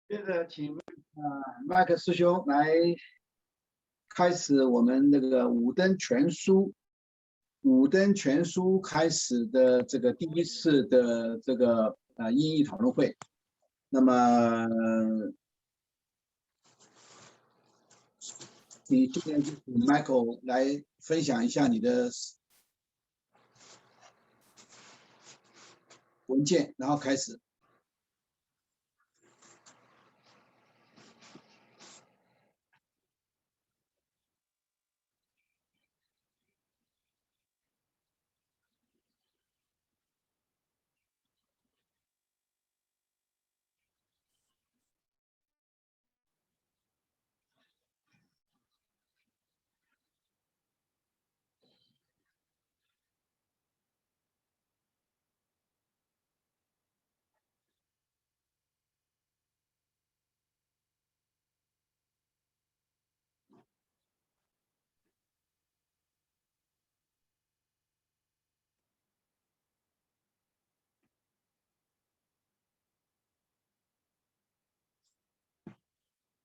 接着请麦克师兄来开始我们那个五灯全书开始的这个第一次的这个英译讨论会。那么你现在就请 Michael 来分享一下你的文件，然后开始。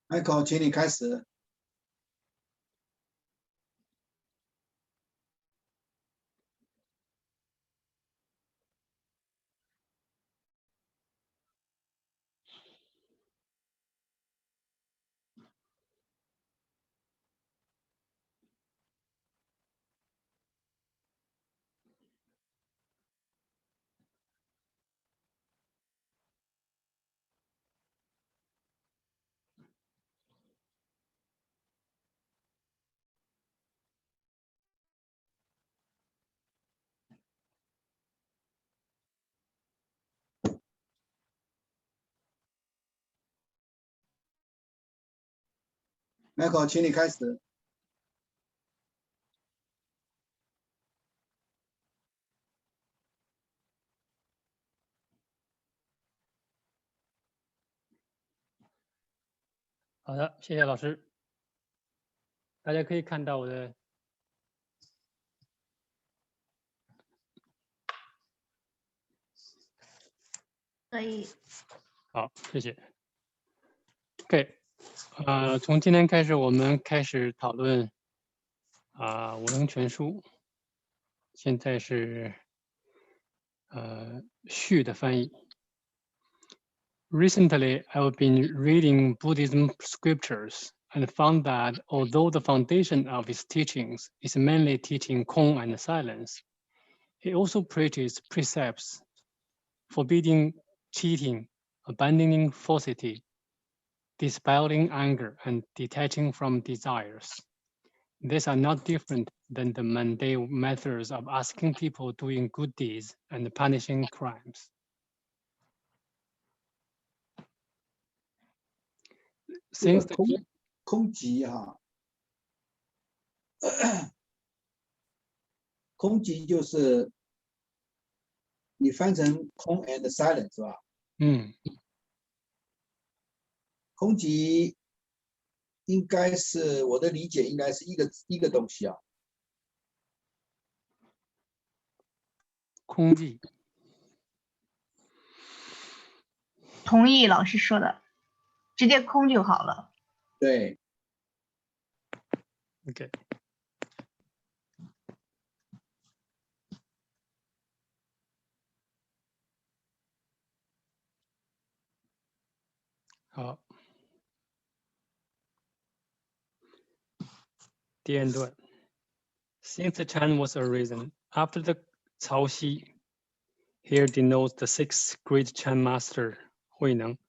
Michael，请你开始。Michael，请你开始。好的，谢谢老师。大家可以看到我的。可以。好，谢谢。OK， 从今天开始，我们开始讨论五灯全书。现在是序的翻译。Recently, I've been reading Buddhism scriptures and found that although the foundation of his teachings is mainly teaching calm and silence, he also preaches precepts forbidding cheating, abandoning falsity, dispelling anger, and detaching from desires. These are not different than the mundane methods of asking people doing good deeds and punishing crimes. Since the 空寂哈，空寂就是你翻成空 and silent 是吧？空寂应该是我的理解，应该是一个东西啊。空寂。同意老师说的，直接空就好了。对。OK。好。第二段。Since the Chan was arisen after the Cao Xi, here denotes the sixth great Chan master, Huineng,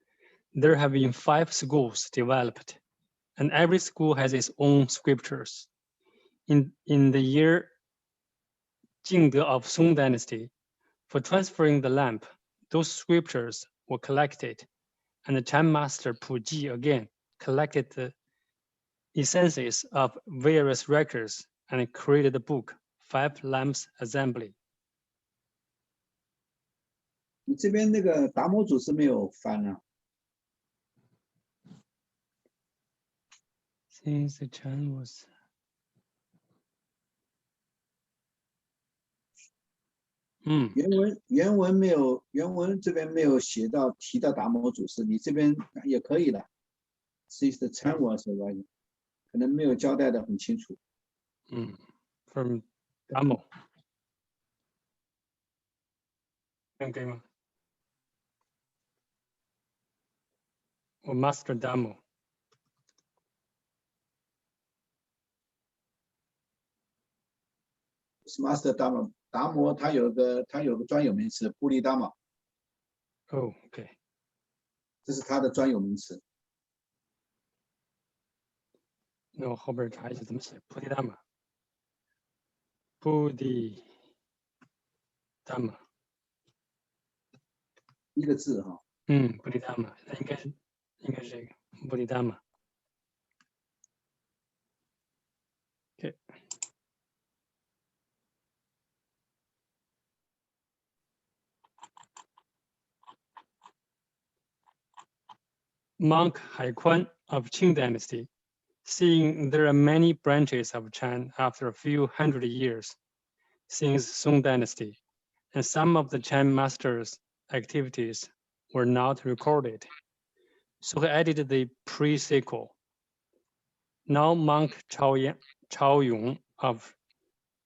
there have been 5 schools developed, and every school has its own scriptures. In the year Jingde of Song Dynasty, for transferring the lamp, those scriptures were collected, and the Chan master Puji again collected the essences of various records and created the book 5 Lamps Assembly. 你这边那个达摩祖师没有翻啊。Since the Chan was 原文没有，原文这边没有提到达摩祖师，你这边也可以的。Sister Chang was writing， 可能没有交代的很清楚。From Damo。可以吗？我 Master Damo。Master Damo， 达摩它有个专有名词，布利达玛。OK。这是它的专有名词。那我后边查一下怎么写菩提达玛。菩提达玛。一个字哈。菩提达玛，那应该是这个菩提达玛。OK。Monk Haikuan of Qing Dynasty, seeing there are many branches of Chan after a few hundred years since Song Dynasty, and some of the Chan masters' activities were not recorded. So he added the pre-sequel. Now monk Chao Yong of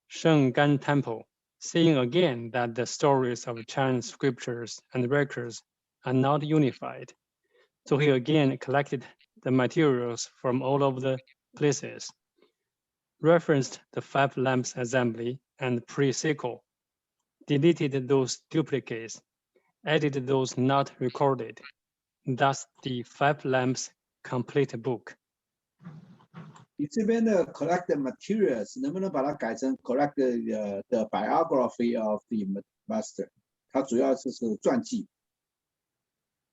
Sheng Temple, seeing again that the stories of Chan scriptures and records are not unified. So he again collected the materials from all of the places, referenced the 5 lamps assembly and pre-sequel, deleted those duplicates, added those not recorded, thus the 5 lamps complete book. 你这边的 collect materials 能不能把它改成 collect the biography of the master？ 它主要是传记，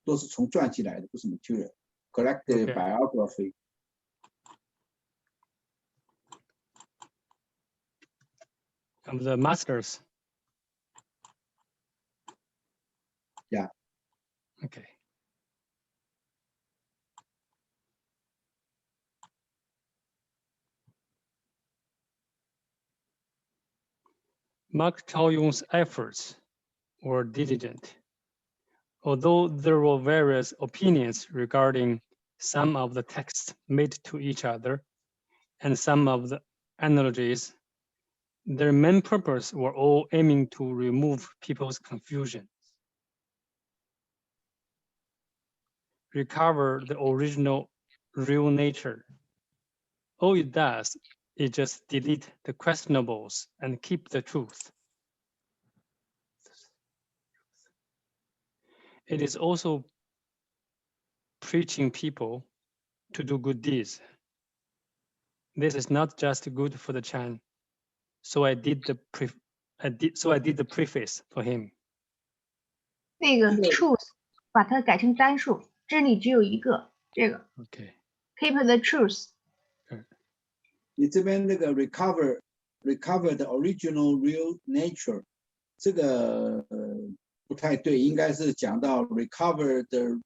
都是从传记来的，不是 material。collect the biography。Of the masters. Yeah. Okay. Mark Chao Yong's efforts were diligent. Although there were various opinions regarding some of the texts made to each other and some of the analogies, their main purpose were all aiming to remove people's confusion, recover the original real nature. All it does is just delete the questionables and keep the truth. It is also preaching people to do good deeds. This is not just good for the Chan, so I did the preface for him. 那个 truth 把它改成单数，真理只有一个，这个。Okay. Keep the truth. 你这边那个 recover the original real nature， 这个不太对，应该是讲到 recover the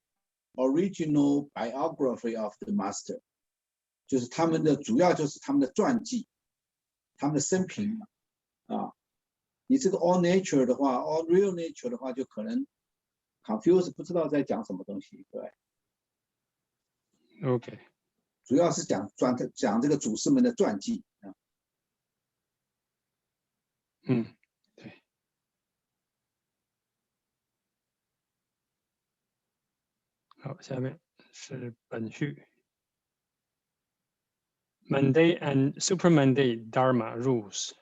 original biography of the master， 就是他们的主要就是他们的传记，他们的生平啊。你这个 all nature 的话 ，all real nature 的话，就可能 confuse 不知道在讲什么东西，对。OK。主要是讲这个祖师们的传记啊。对。好，下面是本序。Monday and Super Monday Dharma rules.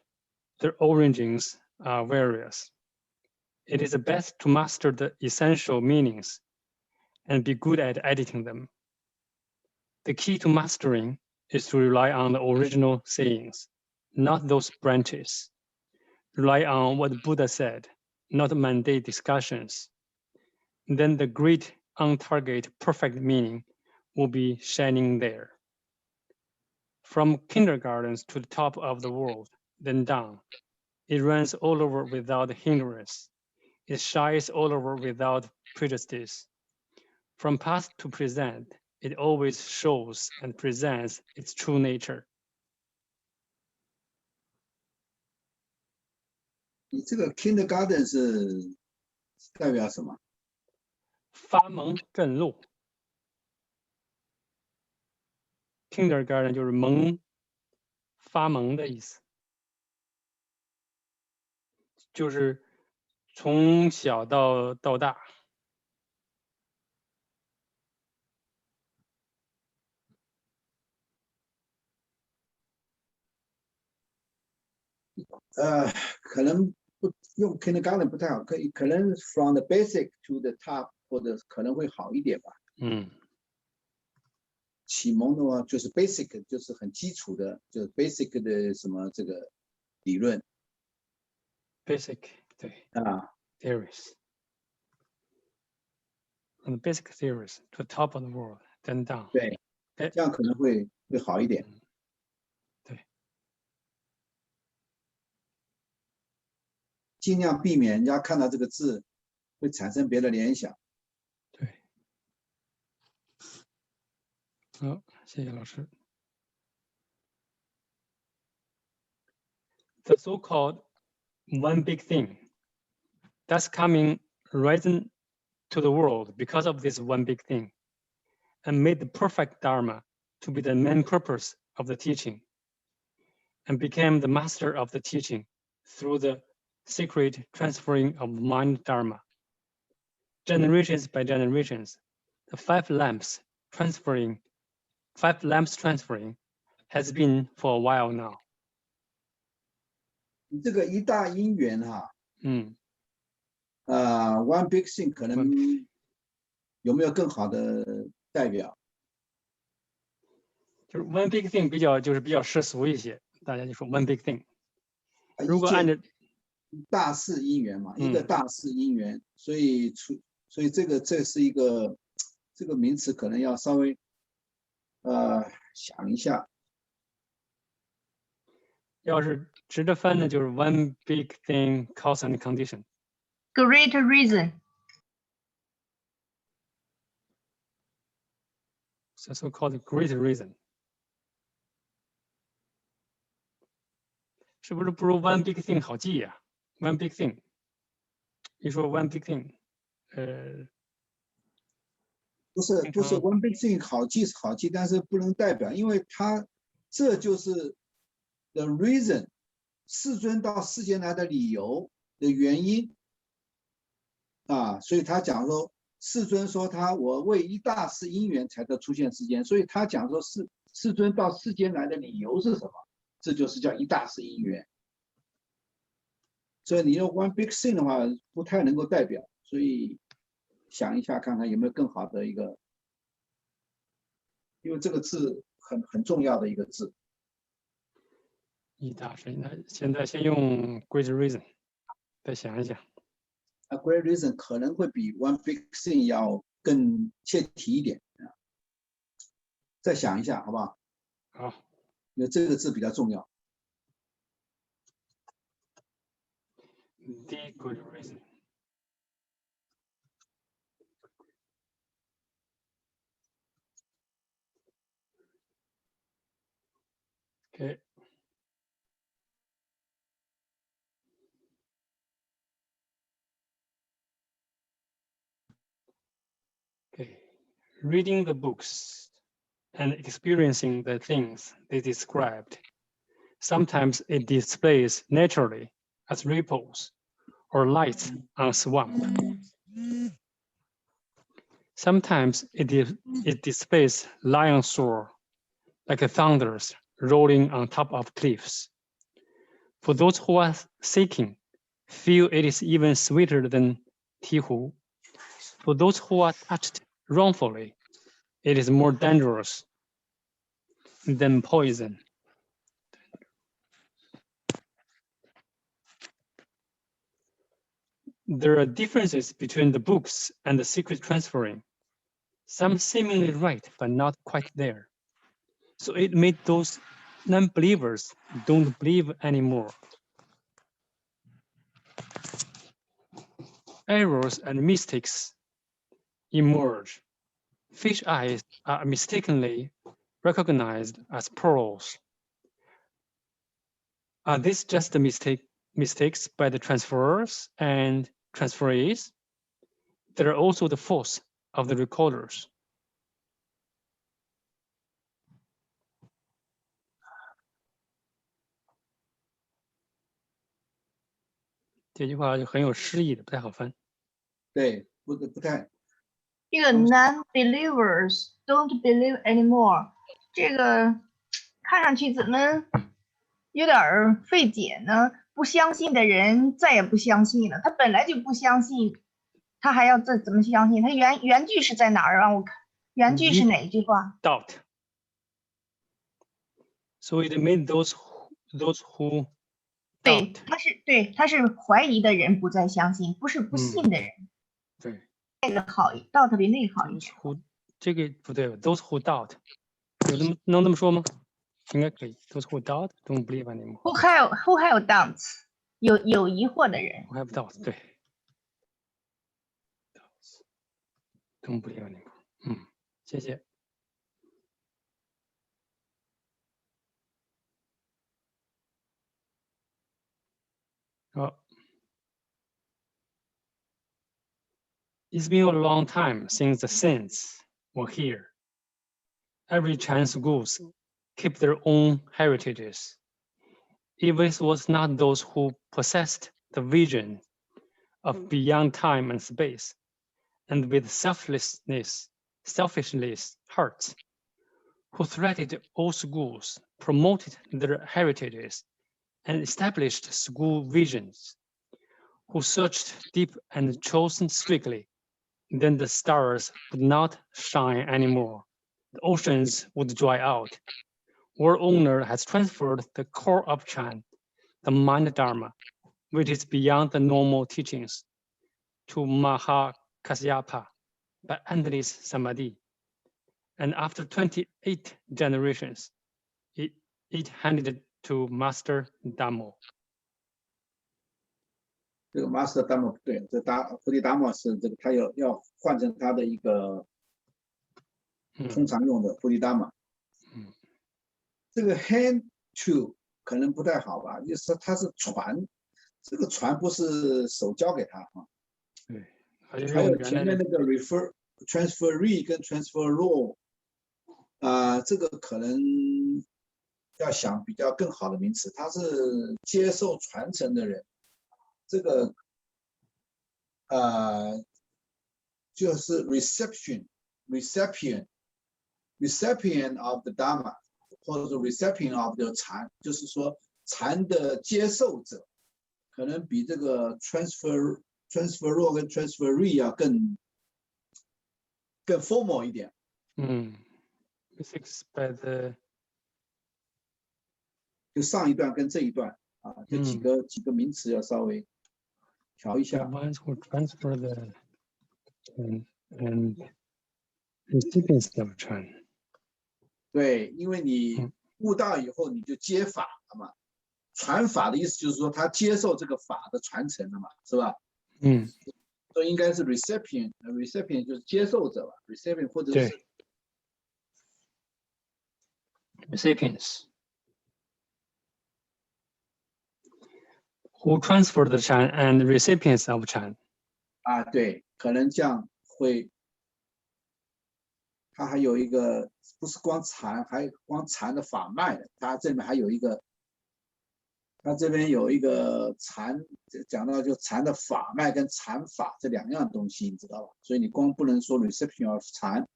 Their origins are various. It is best to master the essential meanings and be good at editing them. The key to mastering is to rely on the original sayings, not those branches. Rely on what Buddha said, not Monday discussions. Then the great on-target perfect meaning will be shining there. From kindergartens to the top of the world, then down, it runs all over without hindrance. It shines all over without prejudice. From past to present, it always shows and presents its true nature. 你这个 kindergarten 是代表什么？发蒙震露。Kindergarten 就是发蒙的意思，就是从小到大。可能不用 kindergarten 不太好，可能 from the basic to the top 或者可能会好一点吧。启蒙的话就是 basic， 就是很基础的，就是 basic 的什么这个理论。Basic 对theories， and basic theories to the top of the world then down。对，这样可能会好一点。对，尽量避免人家看到这个字会产生别的联想。对，好，谢谢老师。The so-called one big thing that's coming rising to the world because of this one big thing, and made the perfect Dharma to be the main purpose of the teaching, and became the master of the teaching through the secret transferring of mind Dharma. Generations by generations, the five lamps transferring has been for a while now. 这个一大因缘one big thing 可能有没有更好的代表？就是 one big thing 比较世俗一些，大家就说 one big thing。如果按照大事因缘嘛，一个大事因缘，所以这是一个这个名词可能要稍微想一下。要是直着翻的，就是 one big thing cause and condition。 Great reason. So-called great reason。 是不是不如 one big thing 好记呀？one big thing， 一说 one big thing， 不是 one big thing 好记是好记，但是不能代表，因为它这就是 the reason， 世尊到世间来的理由的原因所以他讲说世尊说我为一大事因缘才得出现世间，所以他讲说世尊到世间来的理由是什么？这就是叫一大事因缘。所以你用 one big thing 的话不太能够代表，所以想一下看看有没有更好的一个，因为这个字很重要的一个字。一大事，那现在先用 great reason， 再想一想。great reason 可能会比 one big thing 要更切题一点再想一下好不好？好，因为这个字比较重要。The good reason。 Okay. Okay. Reading the books and experiencing the things they described, sometimes it displays naturally as ripples or lights on a swamp. Sometimes it displays lion's roar, like thunders rolling on top of cliffs. For those who are seeking, feel it is even sweeter than tihu. For those who are touched wrongfully, it is more dangerous than poison. There are differences between the books and the secret transferring. Some seemingly right, but not quite there. So it made those non-believers don't believe anymore. Errors and mistakes emerge. Fish eyes are mistakenly recognized as pearls. Are these just a mistake mistakes by the transferers and transferees. There are also the faults of the recorders. 这句话就很有诗意的，不太好翻。对，不太。这个 non-believers don't believe anymore， 这个看上去怎么有点费解呢？不相信的人再也不相信了，他本来就不相信，他还要怎么相信？他原句是在哪儿啊？我看原句是哪一句话 ？Doubt. So it means those who 对，他是怀疑的人不再相信，不是不信的人。对，那个好，doubt 比那个好一点。这个不对吧 ？Those who doubt， 能这么说吗？应该可以。Those who doubt don't believe anymore. Who have doubts？ 有疑惑的人。Who have doubts？ 对。Don't believe anymore。谢谢。It's been a long time since the saints were here. Every Chinese schools keep their own heritages. If it was not those who possessed the vision of beyond time and space, and with selfishness hearts, who threaded all schools, promoted their heritages, and established school visions, who searched deep and chosen strictly, then the stars would not shine anymore. The oceans would dry out. World owner has transferred the core of Chan, the mind Dharma, which is beyond the normal teachings, to Mahakasyapa by endless samadhi. And after 28 generations, it handed to Master Dhammo. 这个 Master Dhammo 不对，这菩提达摩是这个他要换成他的一个通常用的菩提达摩。这个 hand to 可能不太好吧，就是它是传，这个传不是手教给他啊。对，还有前面那个 transferee 跟 transferor 这个可能要想比较更好的名词，他是接受传承的人。这个就是 recipient of the Dharma， 或者说 recipient of the 禅，就是说禅的接受者，可能比这个 transferor 跟 transferee 要更 formal 一点。就上一段跟这一段这几个名词要稍微调一下。Ones who transfer the and recipients of Chan。对，因为你悟道以后，你就接法了嘛。传法的意思就是说，他接受这个法的传承了嘛，是吧？所以应该是 recipient 就是接受者吧 ，recipient 或者是 recipients。Who transfer the Chan and recipients of Chan？ 对，可能这样会，它还有一个不是光禅，还光禅的法脉的，它这边还有一个，它这边有一个禅，讲到就禅的法脉跟禅法这两样东西，你知道吧？所以你光不能说 recipient of 禅，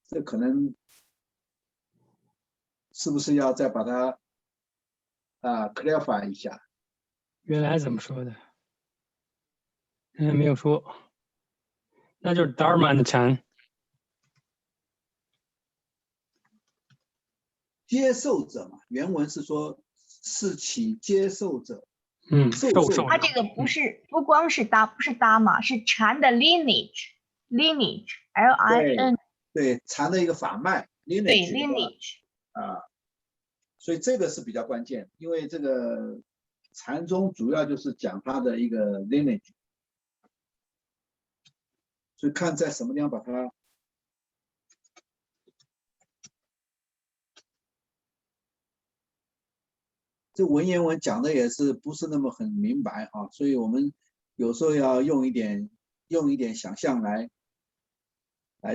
这可能是不是要再把它clarify 一下？原来怎么说的？没有说，那就是 Dharma and Chan。接受者嘛，原文是说是其接受者。受者。他这个不光是不是Dharma，是禅的 lineage L-I-N。对，禅的一个法脉 lineage。对 lineage。所以这个是比较关键，因为这个禅宗主要就是讲它的一个 lineage， 所以看在什么地方把它这文言文讲的也是不是那么很明白啊，所以我们有时候要用一点想象来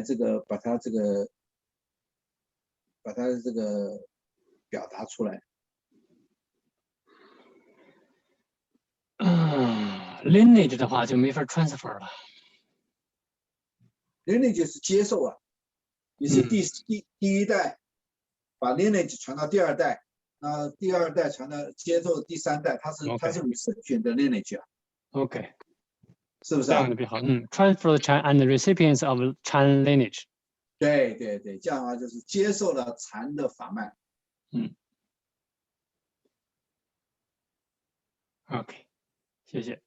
这个把它这个表达出来。lineage 的话就没法 transfer 了。lineage 是接受啊，你是第一代，把 lineage 传到第二代，那第二代传到接受第三代，它是 recipient 的 lineage 啊。OK， 是不是、这样的比较好。transfer the Chan and the recipients of Chan lineage。对对对，这样啊，就是接受了禅的法脉。OK， 谢谢。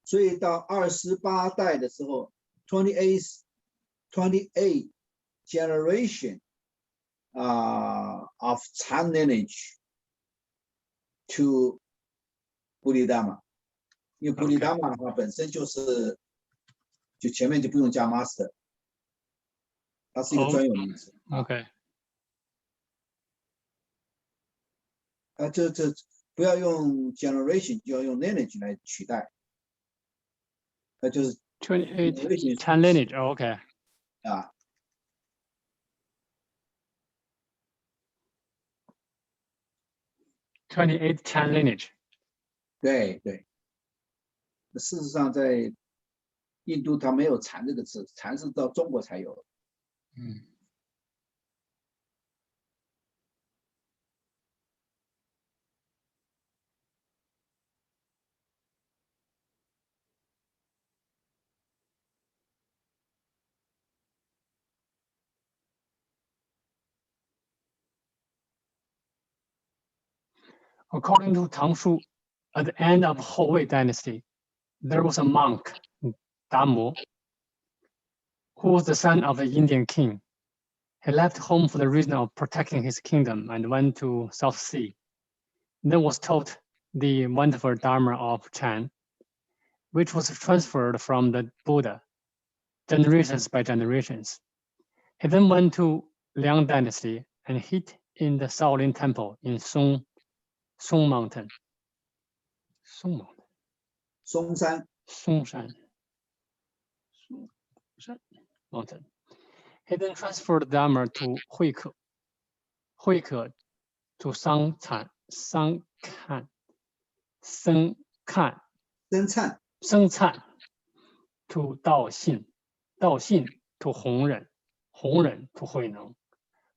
所以到28代的时候 ，28 generation of Chan lineage to 布利达玛，因为布利达玛的话本身就前面就不用加 master， 它是一个专有名词。OK， 这不要用 generation， 就要用 lineage 来取代。那就是28 Chan lineage，OK。啊。28 Chan lineage。对对。事实上，在印度它没有禅这个字，禅是到中国才有。According to Tang Shu, at the end of Wei dynasty, there was a monk, Damo, who was the son of an Indian king. He left home for the reason of protecting his kingdom and went to South Sea. Then was taught the wonderful Dharma of Chan, which was transferred from the Buddha, generations by generations. He then went to Liang dynasty and hid in the Shaolin temple in Song Mountain. Song Mountain. He then transferred the Dharma to Huike to Sheng to Daoxin to Hongren to Huineng.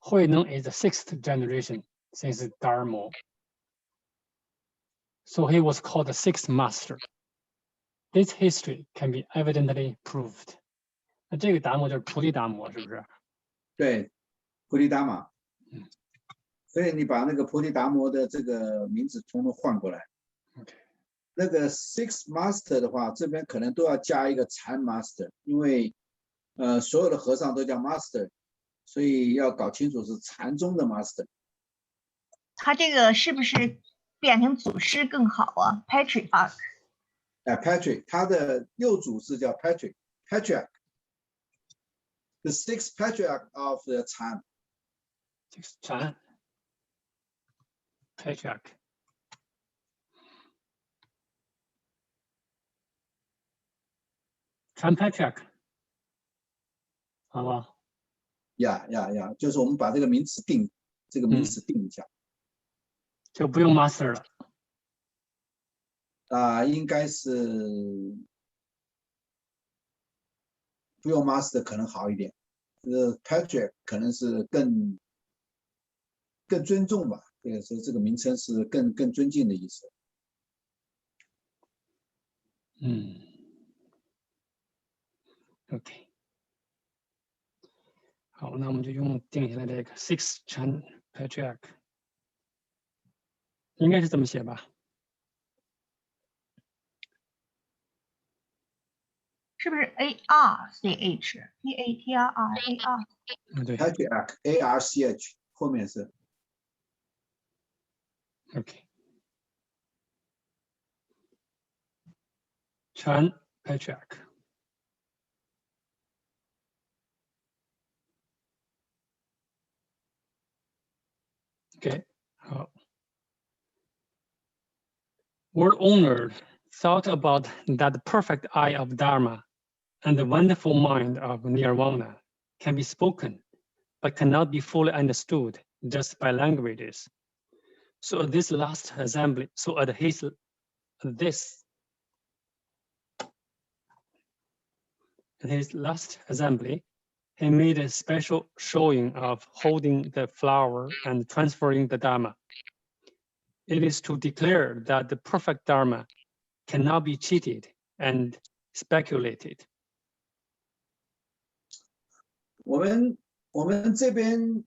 Huineng is the 6th generation since Dharma. So he was called the 6th master. This history can be evidently proved. 那这个达摩就是菩提达摩，是不是？对，菩提达玛。所以你把那个菩提达摩的这个名字统统换过来。那个 six master 的话，这边可能都要加一个禅 master， 因为所有的和尚都叫 master， 所以要搞清楚是禅宗的 master。他这个是不是变成祖师更好啊 ？Patriarch。Patrick， 他的幼祖是叫 Patrick。The sixth patriarch of the Chan. Chan. Patriarch. Chan Patriarch. 好吧。呀，就是我们把这个名词定一下。就不用 master 了。应该是不用 master 可能好一点。Patrick 可能是更尊重吧，这个名称是更尊敬的意思。OK。好，那我们就定下来这个 Six Chan Patriarch， 应该是这么写吧？是不是 ARCH PATRIAR？ 对 ，Patriarch ARCH 后面是 OK。Chan Patriarch. Okay. World owner thought about that perfect eye of Dharma and the wonderful mind of Nirvana can be spoken, but cannot be fully understood just by languages. So at this last assembly, at his last assembly, he made a special showing of holding the flower and transferring the Dharma. It is to declare that the perfect Dharma cannot be cheated and speculated. 我们这边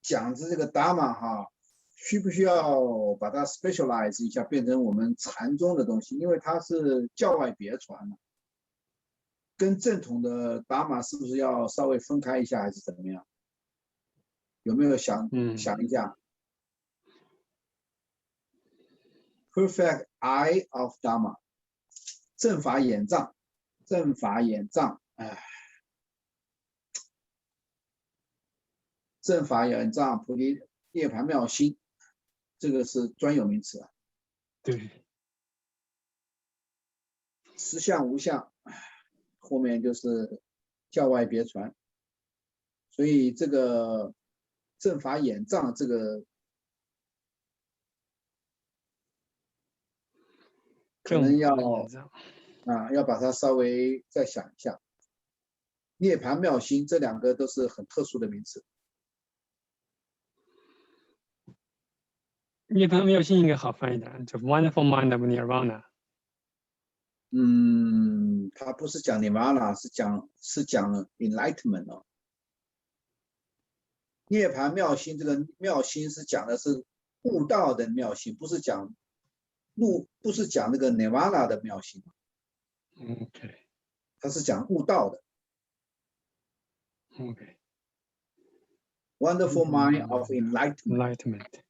讲的这个 Dharma 哈，需不需要把它 specialize 一下，变成我们禅宗的东西？因为它是教外别传的，跟正统的 Dharma 是不是要稍微分开一下，还是怎么样？有没有想一下 ？Perfect eye of Dharma， 正法眼藏，哎。正法眼藏菩提涅槃妙心，这个是专有名词啊。对。实相无相，后面就是教外别传，所以这个正法眼藏这个可能要把它稍微再想一下。涅槃妙心这两个都是很特殊的名词。涅槃妙心应该好翻译的，就 Wonderful Mind of Nirvana。它不是讲 Nirvana， 是讲 Enlightenment 哦。涅槃妙心，这个妙心是讲的是悟道的妙心，不是讲那个 Nirvana 的妙心。OK。它是讲悟道的。OK。Wonderful Mind of Enlightenment。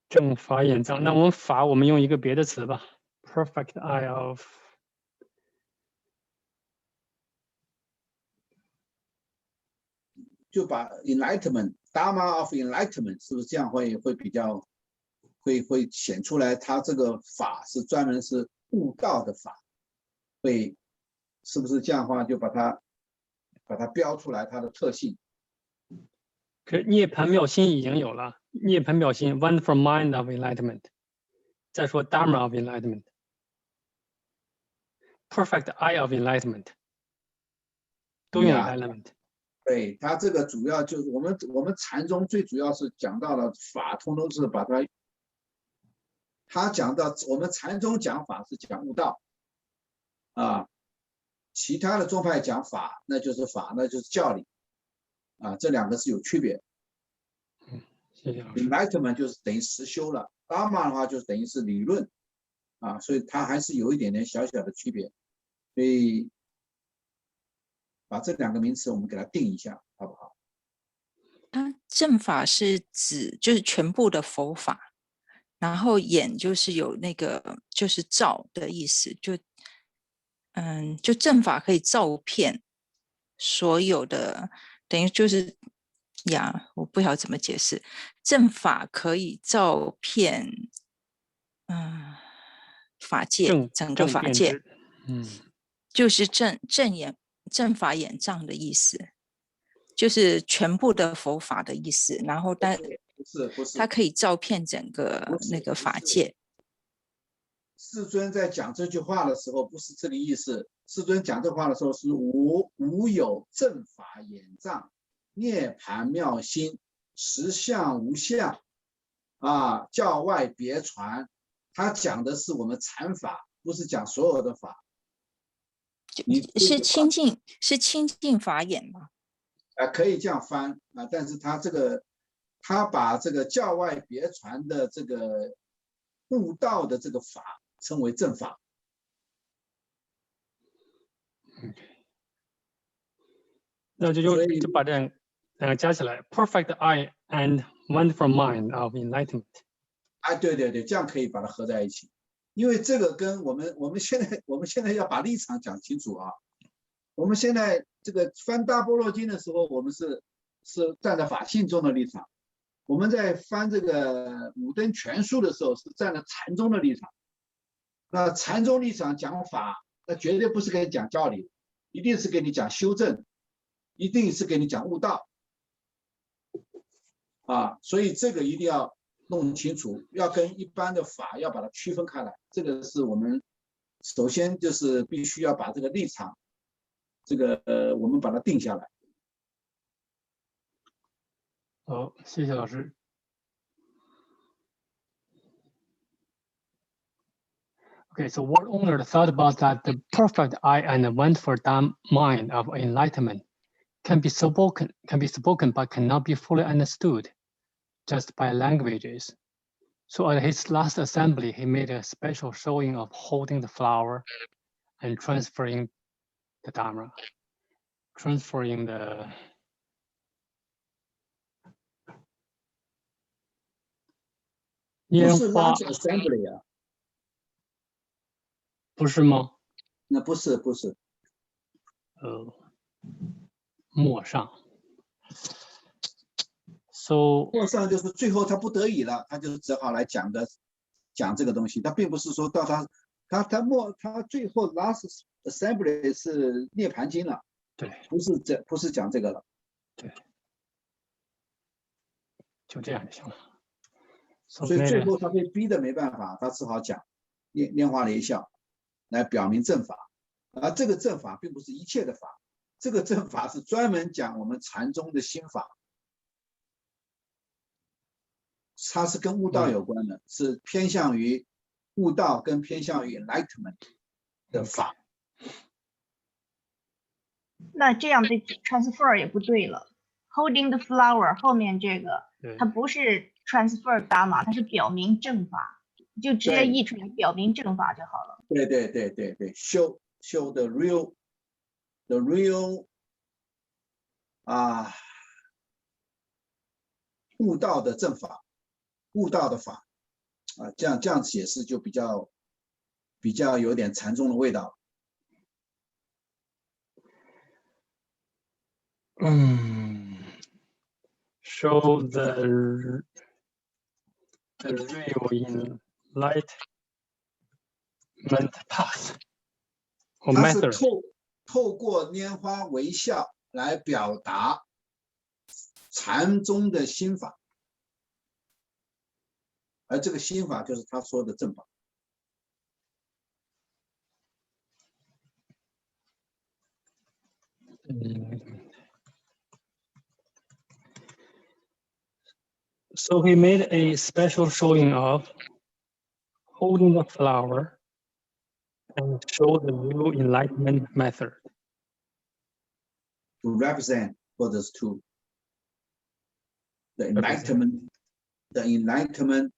正法眼藏，那我们用一个别的词吧 ，perfect eye of， 就把 enlightenment Dharma of enlightenment 是不是这样会比较会显出来？它这个法是专门是悟道的法，是不是这样的话就把它标出来它的特性？可是涅槃妙心已经有了。涅槃妙心 ，Wonderful Mind of Enlightenment。再说 Dharma of Enlightenment，Perfect Eye of Enlightenment， 都用 Enlightenment。对，它这个主要就是我们禅宗最主要是讲到了法，通通是把他讲到我们禅宗讲法是讲悟道啊，其他的宗派讲法那就是教理啊，这两个是有区别。谢谢老师。Enlightenment 就是等于实修了 ，Dharma 的话就是等于是理论啊，所以它还是有一点点小小的区别，所以把这两个名词我们给它定一下，好不好？它正法是指就是全部的佛法，然后眼就是有那个就是照的意思，就正法可以照遍所有的，等于就是呀，我不晓得怎么解释，正法可以照遍法界，整个法界，就是正法眼藏的意思，就是全部的佛法的意思。然后不是，它可以照遍整个那个法界。世尊在讲这句话的时候，不是这个意思。世尊讲这话的时候是无有正法眼藏，涅槃妙心，实相无相，啊，教外别传。他讲的是我们禅法，不是讲所有的法。是清净法眼吗？可以这样翻啊，但是他把这个教外别传的这个悟道的这个法称为正法。那就把这两个加起来 ，perfect eye and wonderful mind of enlightenment。哎，对对对，这样可以把它合在一起，因为这个跟我们现在要把立场讲清楚啊。我们现在这个翻大般若经的时候，我们是站在法性中的立场；我们在翻这个五灯全书的时候，是站在禅宗的立场。那禅宗立场讲法，那绝对不是给你讲教理，一定是给你讲修正，一定是给你讲悟道啊。所以这个一定要弄清楚，要跟一般的法要把它区分开来。这个是我们首先就是必须要把这个立场。这个我们把它定下来。好，谢谢老师。Okay, so what owner thought about that the perfect eye and the wonderful mind of enlightenment can be spoken, but cannot be fully understood just by languages. So at his last assembly, he made a special showing of holding the flower and transferring the Dharma. Transferring the 烟不是花 last assembly 啊？不是吗？那不是。末上。So 末上就是最后他不得已了，他就只好来讲这个东西。他并不是说到他最后 last assembly 是涅盘经了。对，不是讲这个了。对，就这样就行了。所以最后他被逼的没办法，他只好讲拈花连笑，来表明正法。而这个正法并不是一切的法，这个正法是专门讲我们禅宗的心法，它是跟悟道有关的，是偏向于悟道跟偏向于 enlightenment 的法。那这样的 transfer 也不对了。Holding the flower 后面这个，它不是 transfer dharma， 它是表明正法，就直接译出来表明正法就好了。对 show the real 悟道的正法，悟道的法啊，这样解释就比较有点禅宗的味道。show the real enlightenment path or 它是 method。透过拈花微笑来表达禅宗的心法，而这个心法就是他说的正法。So he made a special showing of holding the flower and show the real enlightenment method. To represent for those two, the enlightenment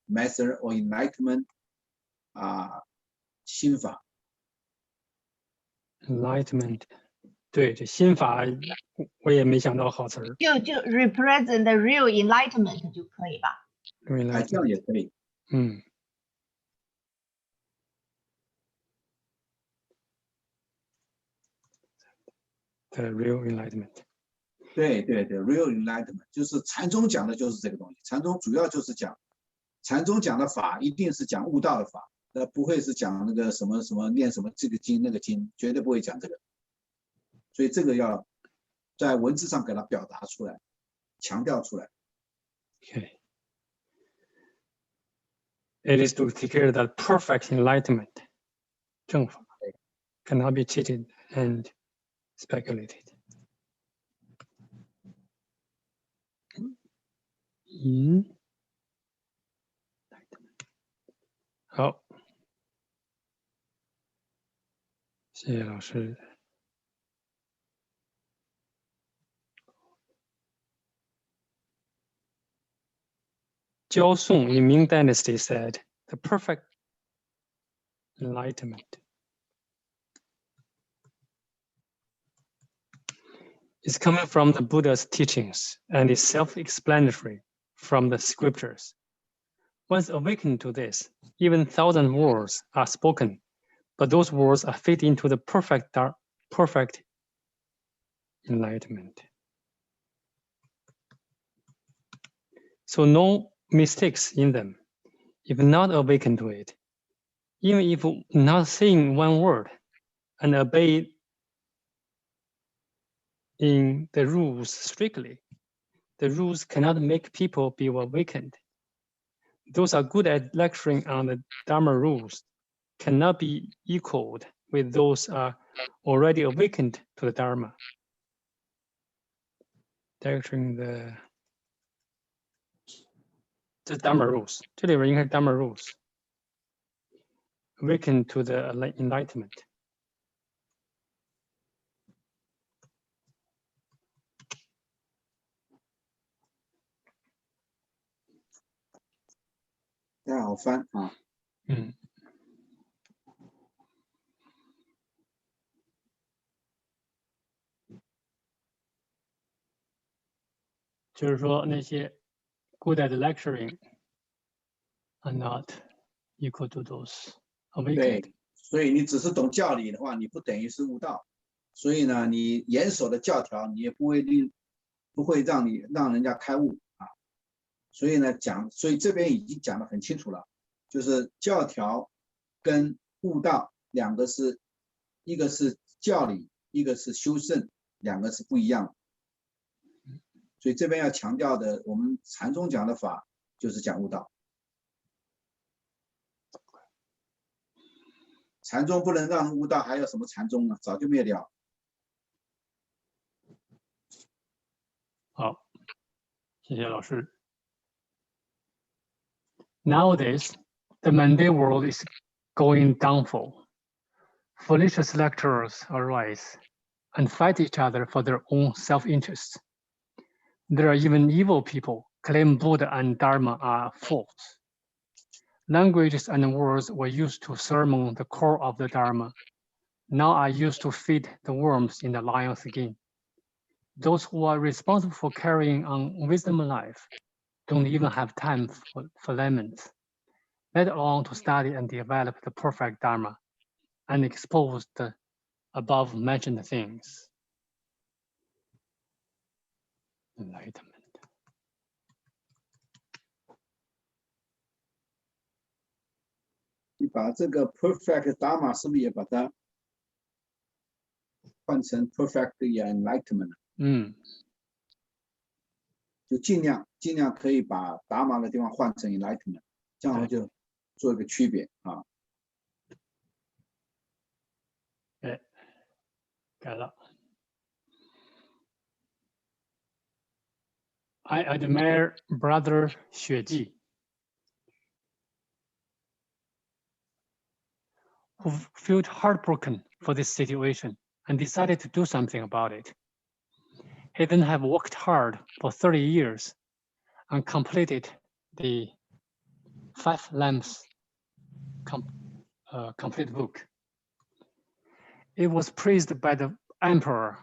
method or enlightenment 心法。Enlightenment， 对，这心法我也没想到好词儿。就 represent the real enlightenment 就可以吧？哎，这样也可以。The real enlightenment。对 real enlightenment 就是禅宗讲的就是这个东西。禅宗主要就是讲，禅宗讲的法一定是讲悟道的法，不会是讲那个什么念什么这个经那个经，绝对不会讲这个。所以这个要在文字上给它表达出来，强调出来。Okay. It is to take care that perfect enlightenment 正法 cannot be cheated and speculated. 好，谢谢老师。Jiao Song in Ming Dynasty said, "The perfect enlightenment is coming from the Buddha's teachings and is self-explanatory from the scriptures. Once awakened to this, even 1,000 words are spoken, but those words are fit into the perfect enlightenment. So no mistakes in them, if not awakened to it. Even if not saying one word and obey in the rules strictly, the rules cannot make people be awakened. Those are good at lecturing on the Dharma rules cannot be equaled with those already awakened to the Dharma. Lecturing the Dharma rules. 这里边应该是 Dharma rules. Awakened to the enlightenment. Yeah, 好翻啊。就是说那些 good at lecturing are not equal to those awakened. 对，所以你只是懂教理的话，你不等于是悟道。所以呢，你严守的教条，你也不会让人家开悟啊。所以呢，所以这边已经讲得很清楚了，就是教条跟悟道两个是，一个是教理，一个是修圣，两个是不一样的。所以这边要强调的，我们禅宗讲的法就是讲悟道。禅宗不能让人悟道，还有什么禅宗呢？早就灭掉。好，谢谢老师。Nowadays, the mundane world is going downfall. Fallacious lecturers arise and fight each other for their own self-interest. There are even evil people claim Buddha and Dharma are false. Languages and words were used to sermon the core of the Dharma, now are used to feed the worms in the lion's skin. Those who are responsible for carrying on wisdom life don't even have time for laments, let alone to study and develop the perfect Dharma and expose the above mentioned things. Enlightenment. 你把这个 perfect Dharma 是不是也把它换成 perfect enlightenment？ 就尽量可以把 Dharma 的地方换成 enlightenment， 这样就做一个区别啊。改了。I admire Brother Xue who felt heartbroken for this situation and decided to do something about it. He then have worked hard for 30 years and completed the 5 lamps complete book. It was praised by the emperor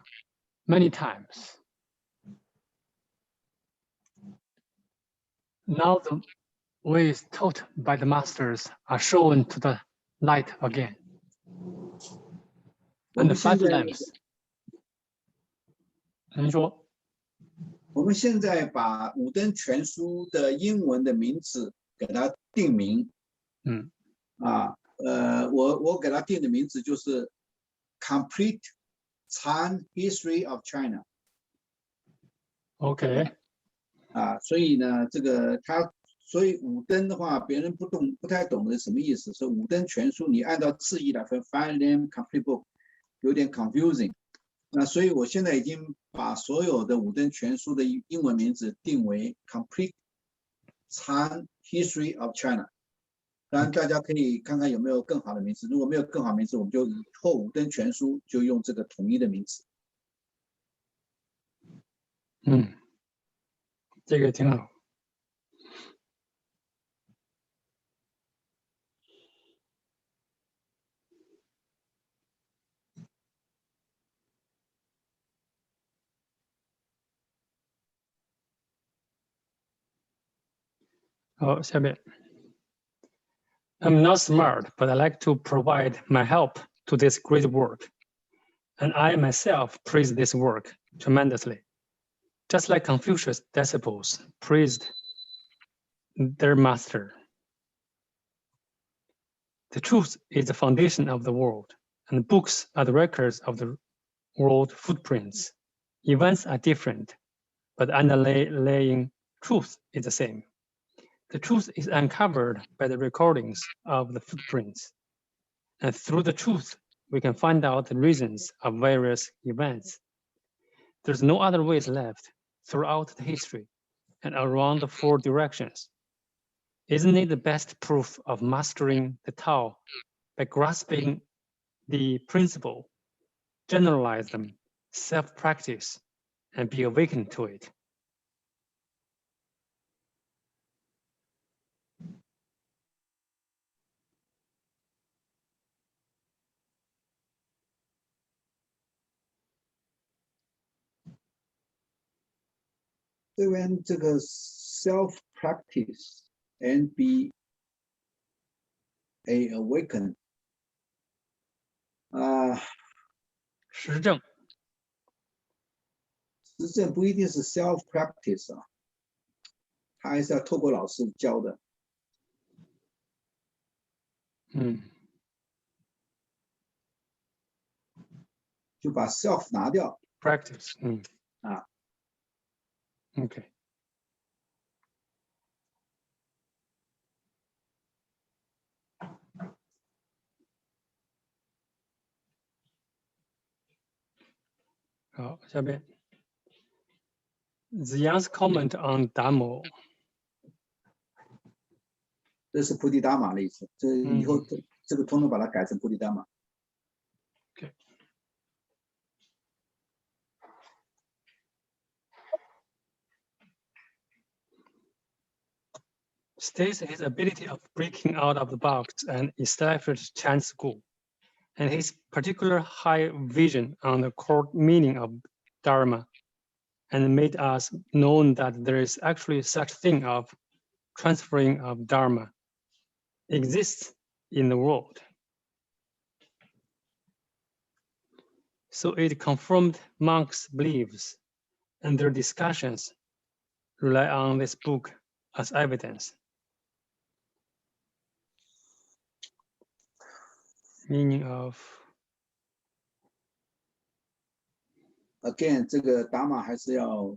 many times. Now the ways taught by the masters are shown to the light again. And the 5 lamps. 您说，我们现在把五灯全书的英文的名字给它定名，我给它定的名字就是 Complete Chan History of China。OK。所以呢，所以五灯的话，别人不太懂得什么意思。所以五灯全书，你按照字义来分 ，Five Lamp Complete Book， 有点 confusing。那所以我现在已经把所有的五灯全书的英文名字定为 Complete Chan History of China。当然，大家可以看看有没有更好的名字。如果没有更好的名字，我们就以后五灯全书就用这个统一的名字。这个挺好。好，下面 I'm not smart, but I like to provide my help to this great work. And I myself praise this work tremendously, just like Confucius' disciples praised their master. The truth is the foundation of the world, and books are the records of the world footprints. Events are different, but underlying truth is the same. The truth is uncovered by the recordings of the footprints, and through the truth, we can find out the reasons of various events. There's no other ways left throughout the history and around the four directions. Isn't it the best proof of mastering the Tao by grasping the principle, generalize them, self-practice, and be awakened to it? When 这个 self practice and be a awaken 实证实证不一定是 self practice 啊，他还是要透过老师教的。就把 self 拿掉。practice，OK。好，下边 Young's comment on Dhammo， 这是菩提达玛的意思，这以后这个通通把它改成菩提达玛。Okay. States his ability of breaking out of the box and established Chan school, and his particular high vision on the core meaning of Dharma, and made us known that there is actually such thing of transferring of Dharma exists in the world. So it confirmed monks' beliefs, and their discussions rely on this book as evidence. Meaning of again， 这个达玛还是要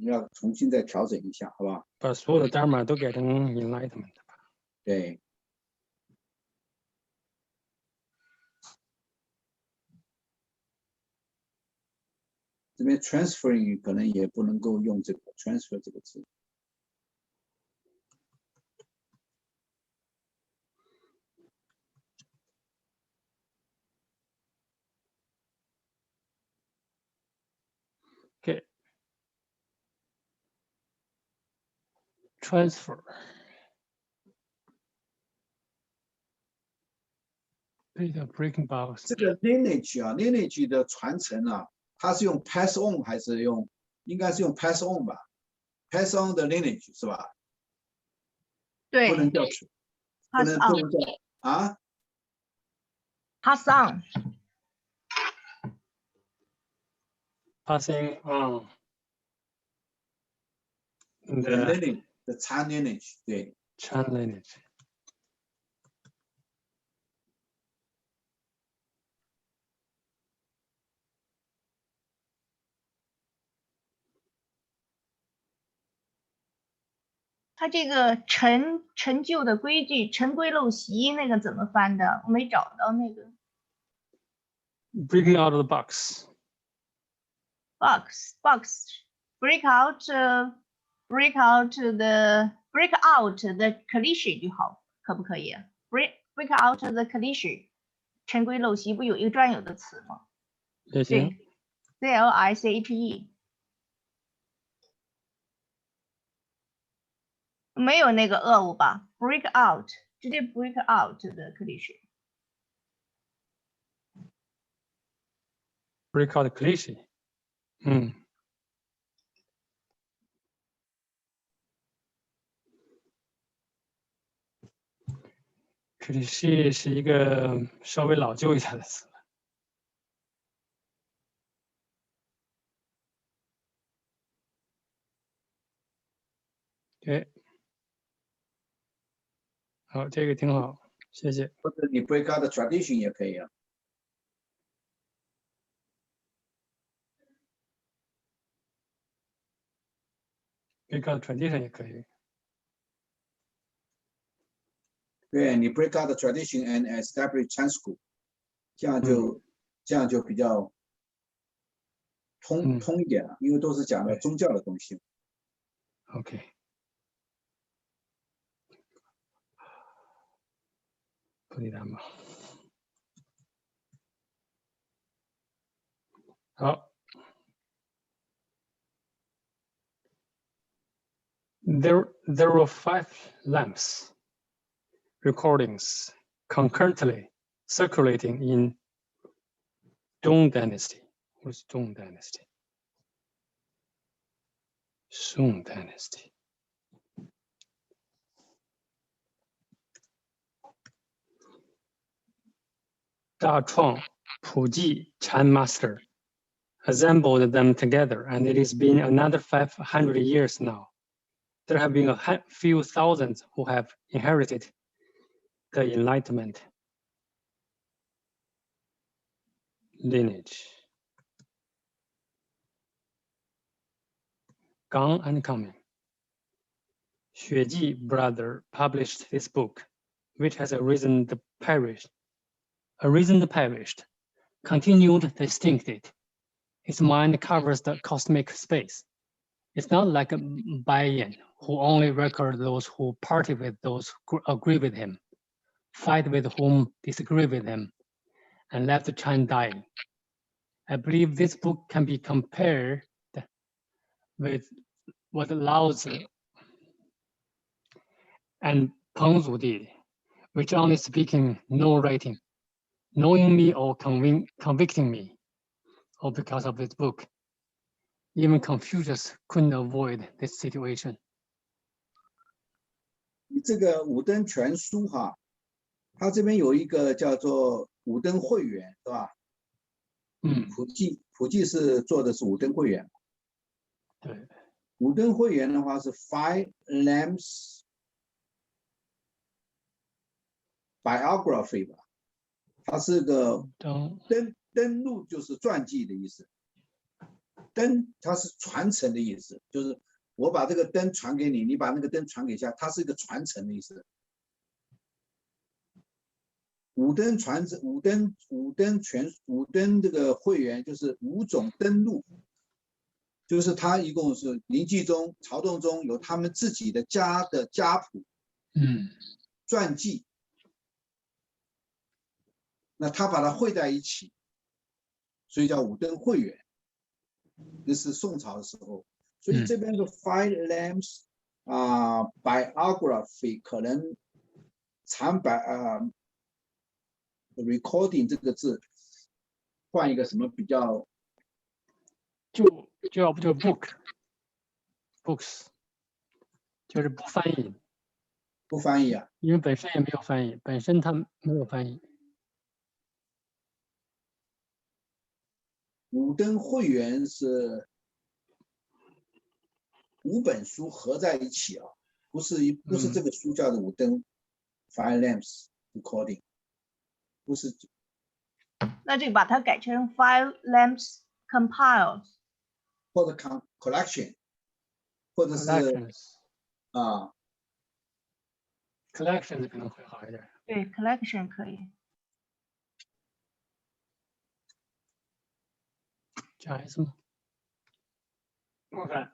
要重新再调整一下，好吧？把所有的 Dharma 都改成 enlightenment 吧。对。这边 transferring 可能也不能够用这个 transfer 这个字。Okay. Transfer. Data breaking box. 这个 lineage 啊 ，lineage 的传承啊，它是用 pass on 还是用？应该是用 pass on 吧 ？pass on 的 lineage 是吧？对。不能叫，不能叫啊 ？pass on。Passing on. The lineage, the Chan lineage， 对 ，Chan lineage。他这个陈旧的规矩，陈规陋习，那个怎么翻的？我没找到那个。Breaking out of the box. Break out the cliché 就好，可不可以 ？break out the cliché， 陈规陋习不有一个专有的词吗？也行。对 ，cliché。没有那个恶物吧 ？break out， 直接 break out the cliché。break out the cliché。cliché 是一个稍微老旧一点的词。对，好，这个挺好，谢谢。或者你 break out the tradition 也可以啊。break out tradition 也可以。对，你 break out the tradition and establish Chiang school， 这样就比较通一点了，因为都是讲的宗教的东西。OK。不理他们。好。There were 5 lamps recordings concurrently circulating in Zhong Dynasty. What's Zhong Dynasty? Sheng Dynasty. Chuang Puji Chan Master assembled them together, and it has been another 500 years now. There have been a few thousand who have inherited the Enlightenment lineage. Gang and Coming. Xueji brother published this book, which has arisen the perished, continued the extincted. His mind covers the cosmic space. It's not like a Baiyan who only record those who party with those who agree with him, fight with whom disagree with him, and left China dying. I believe this book can be compared with what Lao Tzu and Peng Zu did, which only speaking, no writing, knowing me or convicting me, or because of this book. Even Confucius couldn't avoid this situation. 你这个五灯全书哈，它这边有一个叫做五灯会员，是吧？普济是做的是五灯会员。对。五灯会员的话是 Five Lamps Biography 吧，它是个登录，就是传记的意思。灯它是传承的意思，就是我把这个灯传给你，你把那个灯传给下，它是一个传承的意思。五灯这个会员就是5种灯录，就是它一共是临济宗、曹洞宗有他们自己的家谱，传记，那他把它汇在一起，所以叫五灯会员。这是宋朝的时候，所以这边的 Five Lamps Biography 可能recording 这个字换一个什么比较，就 books， 就是不翻译，不翻译啊，因为本身也没有翻译，本身它没有翻译。五灯会员是5本书合在一起啊，不是这个书叫做五灯 Five Lamps Recording， 不是。那这个把它改成 Five Lamps Compiled， 或者 Collection， 或者是Collection 可能会好一点。对 ，Collection 可以。加 S 吗？我看。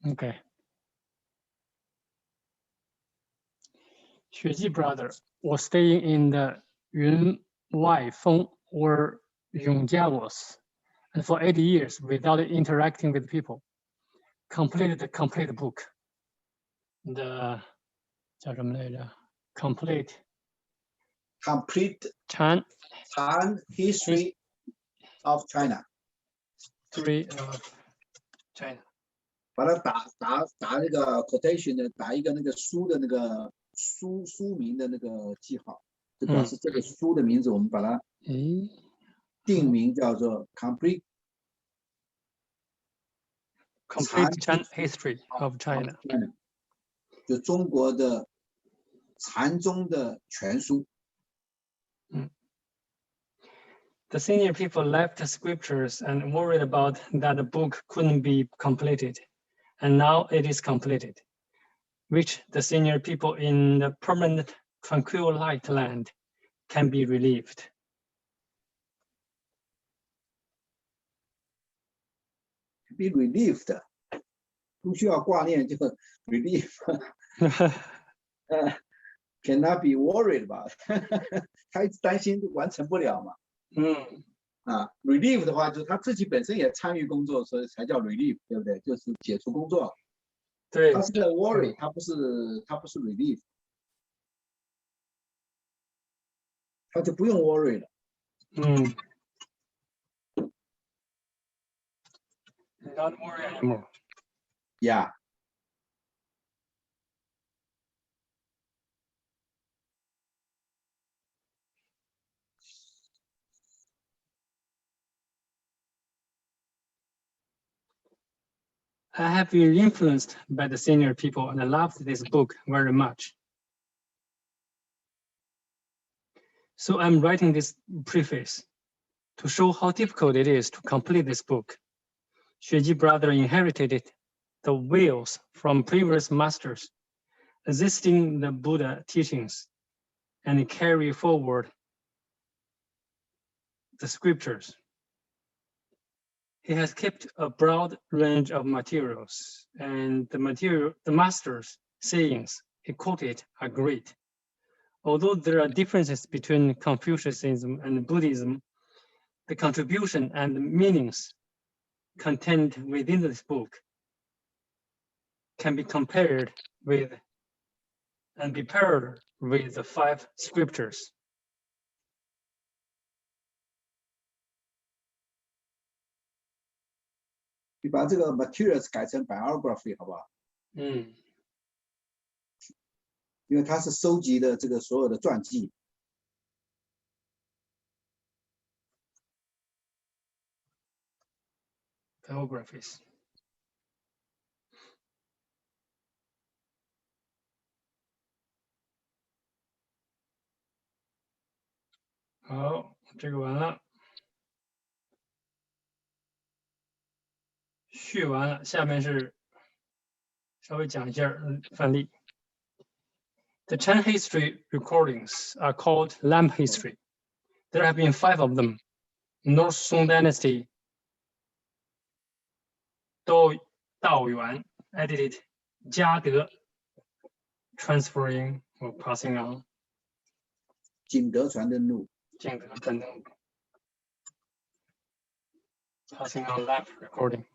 Okay. Xueji brother was staying in the Yunwai Feng where Yongjia was, and for 80 years without interacting with people, completed the complete book. The 叫什么来着 complete Chan history of China。 history of China。 把它打那个 quotation 的，打一个那个书的那个书名的那个记号，就表示这个书的名字，我们把它定名叫做 complete Chan history of China。 就中国的禅宗的全书。The senior people left the scriptures and worried about that the book couldn't be completed, and now it is completed, which the senior people in the permanent tranquil light land can be relieved. Be relieved， 不需要挂念就 relieve， cannot be worried 吧，他一直担心完成不了嘛。relieve 的话，就是他自己本身也参与工作，所以才叫 relieve， 对不对？就是解除工作。对，他是在 worry， 他不是 relieve， 他就不用 worry 了。Not worry anymore. Yeah. I have been influenced by the senior people and I loved this book very much. So I'm writing this preface to show how difficult it is to complete this book. Xueji brother inherited the wills from previous masters, assisting the Buddha teachings, and carry forward the scriptures. He has kept a broad range of materials, and the master's sayings he quoted are great. Although there are differences between Confucianism and Buddhism, the contribution and the meanings contained within this book can be compared with and be paired with the 5 scriptures. 你把这个 materials 改成 biography 好不好？因为它是收集的这个所有的传记。Biographies. 好，这个完了。序完了，下面是稍微讲一下范例。The Chang history recordings are called lamp history. There have been 5 of them. North Song Dynasty, Dao Yuan, edited, 嘉德 transferring or passing on. 景德传灯录。景德传灯录 passing on lamp recording.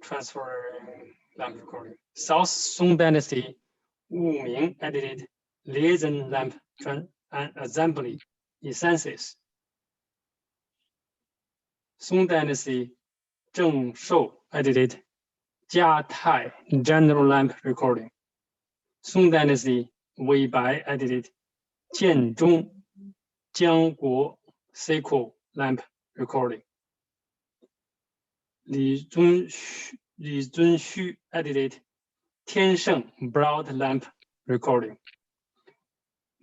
Transferring lamp recording. South Song Dynasty, Wu Ming edited, liaison lamp and assembly essences. Song Dynasty, Zheng Shou edited, Jia Tai general lamp recording. Song Dynasty, Wei Bai edited, Jian Zhong Jiang Guo sequel lamp recording. Li Zunxu edited, Tian Sheng broad lamp recording.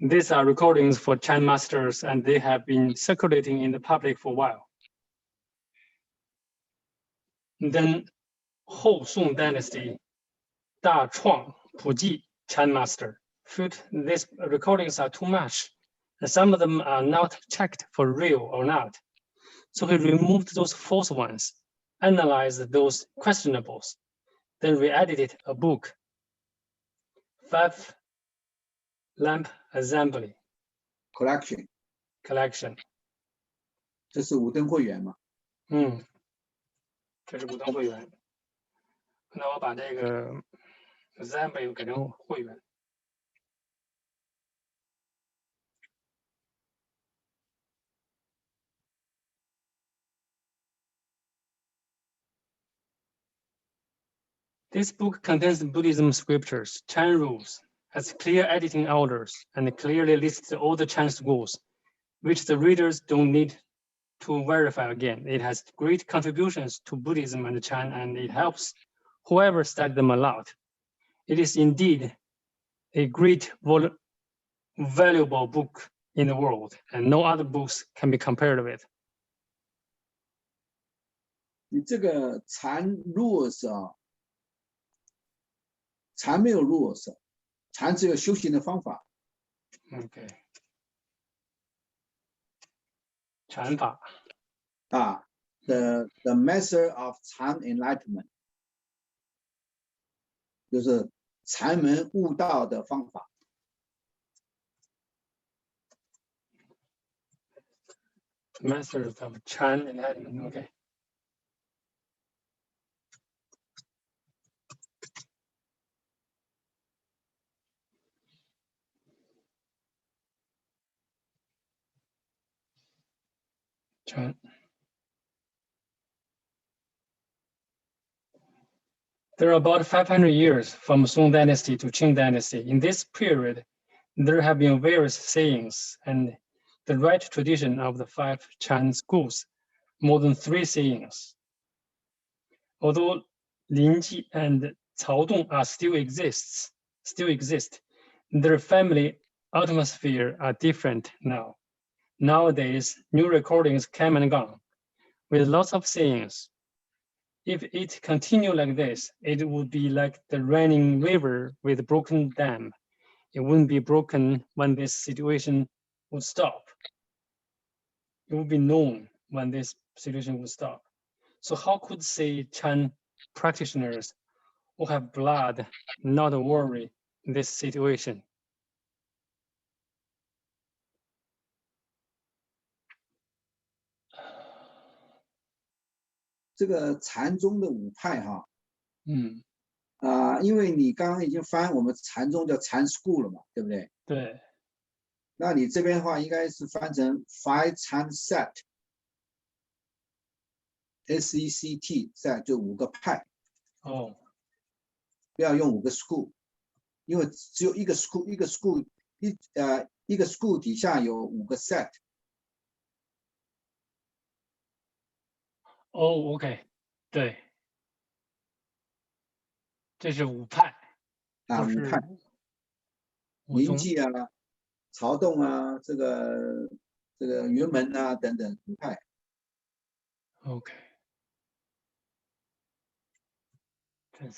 These are recordings for Chan masters and they have been circulating in the public for a while. Then Hou Song Dynasty, Da Chuang Puji Chan master felt these recordings are too much and some of them are not checked for real or not. So he removed those false ones, analyzed those questionables, then re-edited a book, 5 lamp assembly collection， 这是五灯会员嘛？这是五灯会员。那我把这个 assembly 改成会员。This book contains Buddhism scriptures, Chan rules, has clear editing orders, and clearly lists all the Chan schools, which the readers don't need to verify again. It has great contributions to Buddhism and Chan, and it helps whoever studied them a lot. It is indeed a great, valuable book in the world, and no other books can be compared with. 你这个禅 rules 啊，禅没有 rules， 禅只有修行的方法。OK， 禅法啊 ，the method of 禅 enlightenment， 就是禅门悟道的方法。Method of Chan enlightenment. OK。Chan. There are about 500 years from Song Dynasty to Qing Dynasty. In this period, there have been various sayings and the right tradition of the 5 Chan schools, more than 3 sayings. Although Linji and Caodong are still exist, their family atmosphere are different now. Nowadays, new recordings came and gone, with lots of sayings. If it continued like this, it would be like the running river with a broken dam. It wouldn't be broken when this situation would stop. It would be known when this situation would stop. So how could, say, Chan practitioners who have blood not worry in this situation? 这个禅宗的5派哈，因为你刚刚已经翻我们禅宗叫禅 school 了嘛，对不对？对。那你这边的话应该是翻成 five Chan sect，SECT set 就5个派。哦。不要用5个 school， 因为只有一个 school， 一个 school 底下有5个 set。哦 ，OK， 对，这是5派啊，5派，临济啊、曹洞啊，这个云门啊等等5派。OK， 10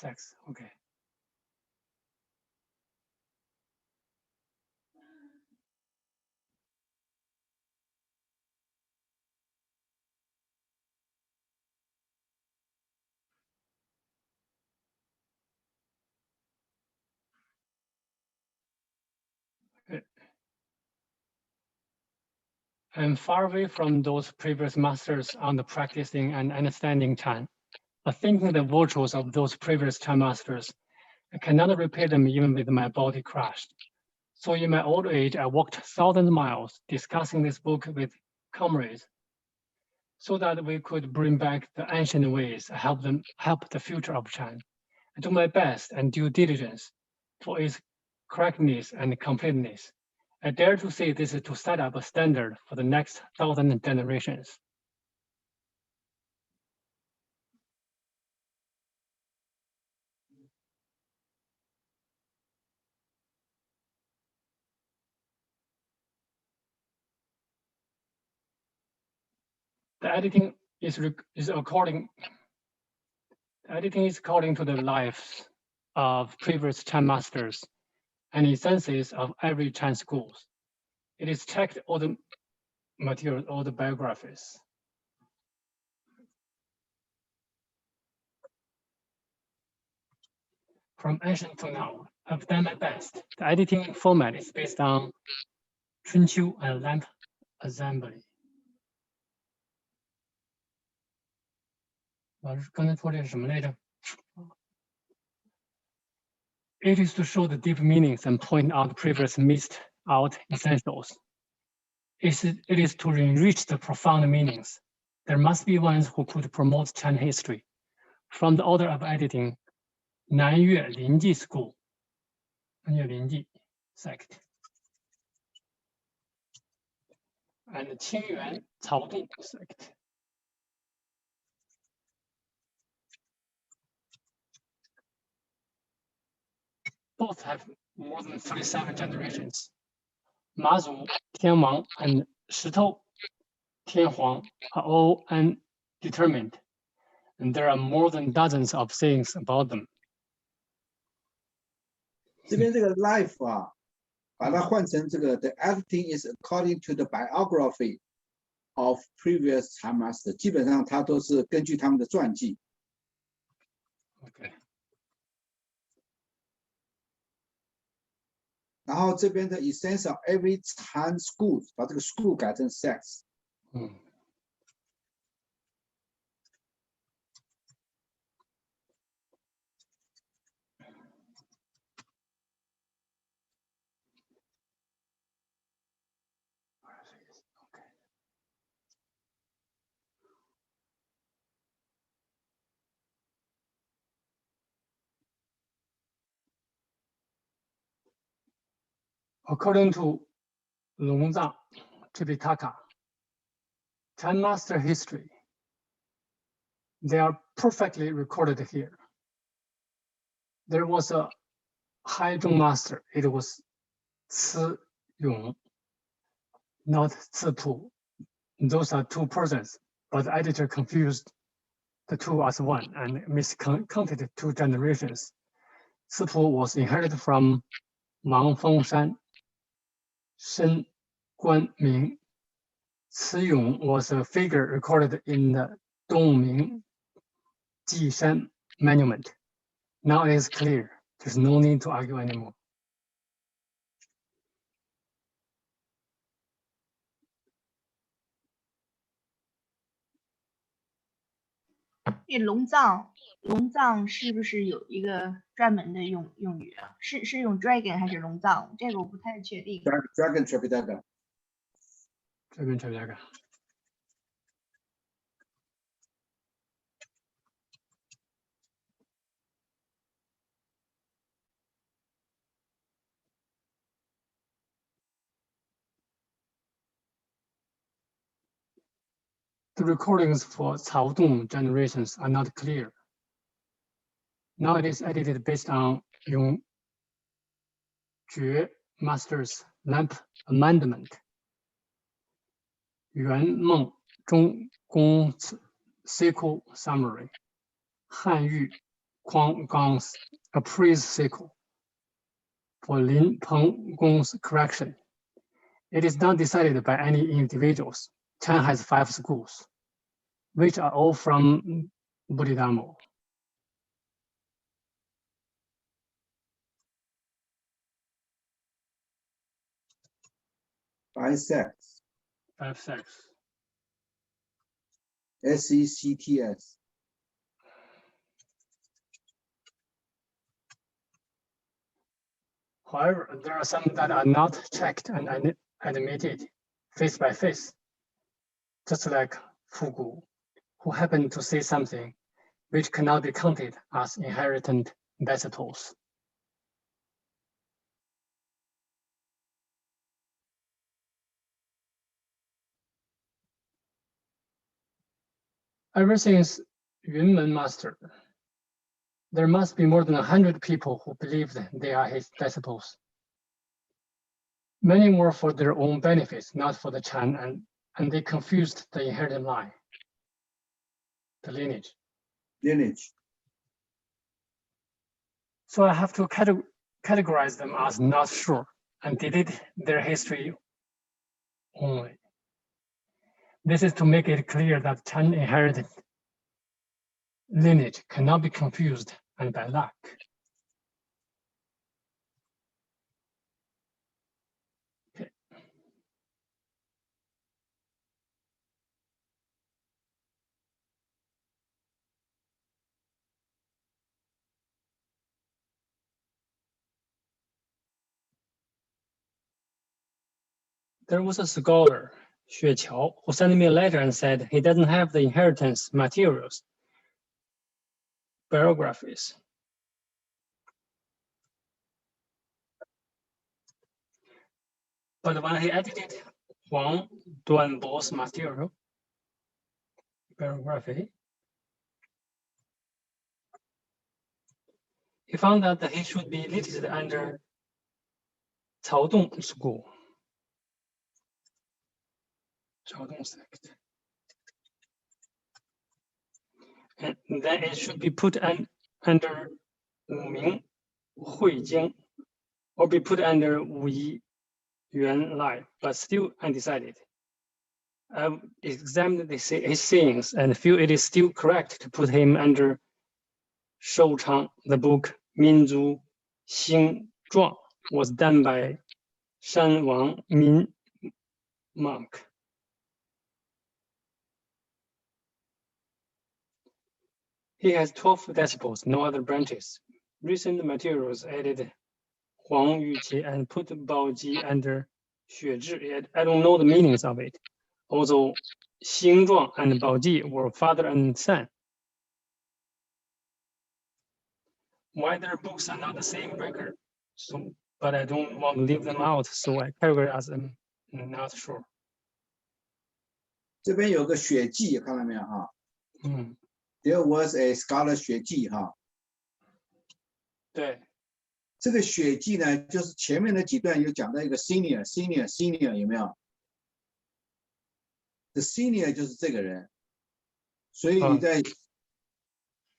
OK。I'm far away from those previous masters on the practicing and understanding Chan, but thinking the virtues of those previous Chan masters, I cannot repay them even with my body crushed. So in my old age, I walked 1,000 miles discussing this book with comrades, so that we could bring back the ancient ways, help the future of Chan. I do my best and due diligence for its correctness and completeness. I dare to say this is to set up a standard for the next 1,000 generations. The editing is according to the lives of previous Chan masters and essences of every Chan schools. It is checked all the materials, all the biographies. From ancient to now, I've done my best. The editing format is based on Chunqiu and Lamp Assembly. 老师刚才说这是什么来着？ It is to show the deep meanings and point out previous missed out essentials. It is to enrich the profound meanings. There must be ones who could promote Chan history. From the order of editing, 南岳临济 School, 南岳临济 sect, and 清源草洞 sect. Both have more than 37 generations. 马祖、天王 and 石头、天皇 are all undetermined, and there are more than dozens of sayings about them. 这边这个 life 啊，把它换成这个 the everything is according to the biography of previous Chan master， 基本上它都是根据他们的传记。Okay. 然后这边的 essence of every Chan school， 把这个 school 改成 sects。According to Longzang Tripitaka, Chan master history, they are perfectly recorded here. There was a Haizhong master, it was Ci Yong, not Ci Pu. Those are two persons, but the editor confused the two as one and miscounted 2 generations. Ci Pu was inherited from Wang Fengshan, Shen Guanming. Ci Yong was a figure recorded in the Dongming Jishan monument. Now it is clear. There's no need to argue anymore. 这龙藏是不是有一个专门的用语啊？是用 dragon 还是龙藏？这个我不太确定。Dragon Tripitaka。Dragon Tripitaka。The recordings for Cao Dong generations are not clear. Now it is edited based on Yong Jue Master's Lamp Amendment. Yuan Meng Zhong Gong Sequel Summary. Han Yu Kuang Gang's Appraise Sequel. For Lin Peng Gong's correction. It is not decided by any individuals. Chan has 5 schools, which are all from Bodhidharma. Five sects. 5 sects. SECTS. However, there are some that are not checked and admitted face by face, just like Fugu, who happened to say something which cannot be counted as inherited decimals. Ever since Yunmen Master, there must be more than 100 people who believe that they are his disciples. Many were for their own benefits, not for the Chan, and they confused the inherited line, the lineage. So I have to categorize them as not sure and delete their history only. This is to make it clear that Chan inherited lineage cannot be confused and by luck. Okay. There was a scholar, Chao, who sent me a letter and said he doesn't have the inheritance materials, biographies. But when he edited Huang Duanbo's material biography, he found that he should be listed under Cao Dong school, Chao sect. And then it should be put under Wu Ming Hui Jiang, or be put under Wu Yi Yuan Lai, but still undecided. I've examined his sayings and feel it is still correct to put him under Shou Chang. The book Minzu Xing Zhuang was done by Shan Wang Min monk. He has 12 disciples, no other branches. Recent materials added Huang Yuqi and put Baoji under Xue Zhi. I don't know the meanings of it. Although Xing Zhuang and Baoji were father and son. Why their books are not the same record? So, but I don't want to leave them out, so I categorize them. Not sure. 这边有个血记，看到没有哈？There was a scholar 血记哈。对。这个血记呢，就是前面的几段有讲到一个 senior 有没有 ？The senior 就是这个人，所以你在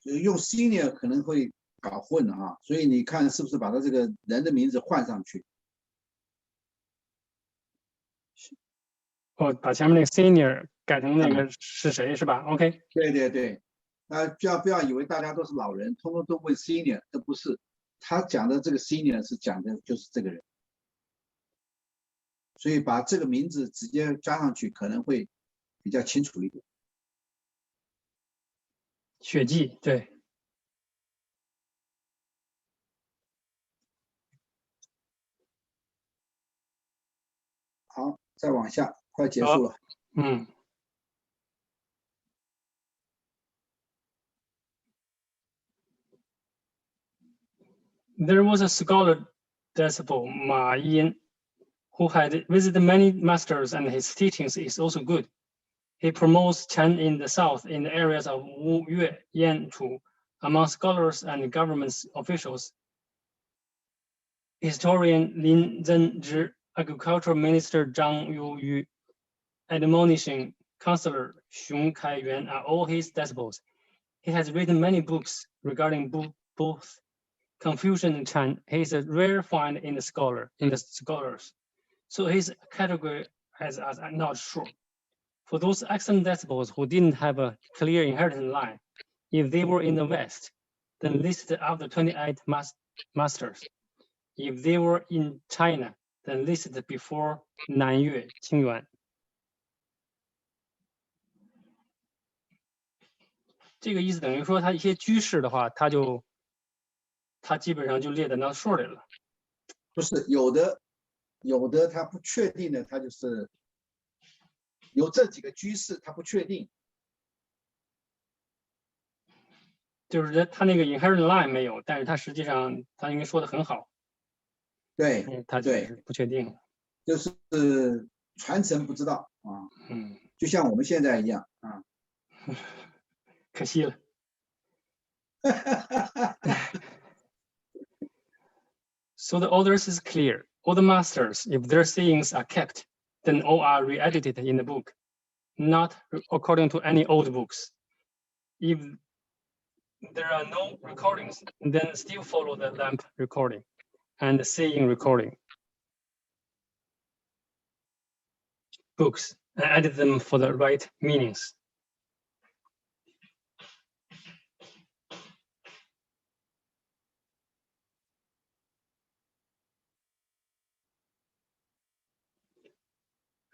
用 senior 可能会搞混了哈，所以你看是不是把他这个人的名字换上去？哦，把前面那个 senior 改成那个是谁是吧 ？OK。对对对，不要以为大家都是老人，通通都问 senior， 这不是。他讲的这个 senior 是讲的就是这个人，所以把这个名字直接加上去可能会比较清楚一点。血记，对。好，再往下，快结束了。There was a scholar disciple, Ma Yin, who had visited many masters, and his teachings is also good. He promotes Chan in the south in the areas of Wu Yue, Yan Chu, among scholars and government officials. Historian Lin Zhenzhi, agricultural minister Zhang Yuyu, admonishing counselor Xiong Kaiyuan are all his disciples. He has written many books regarding both Confucian and Chan. He is a rare find in the scholars. So his category is not sure. For those excellent disciples who didn't have a clear inheritance line, if they were in the West, then listed after 28 masters. If they were in China, then listed before Nanyue, Qingyuan. 这个意思等于说，他一些居士的话，他基本上就列在那数里了。不是有的他不确定的，他就是有这几个居士，他不确定。就是他那个 inheritance line 没有，但是他实际上他应该说的很好。对，他就是不确定，就是传承不知道啊。就像我们现在一样啊。可惜了。So the orders is clear. All the masters, if their sayings are kept, then all are re-edited in the book, not according to any old books. If there are no recordings, then still follow the lamp recording and the saying recording books and edit them for the right meanings.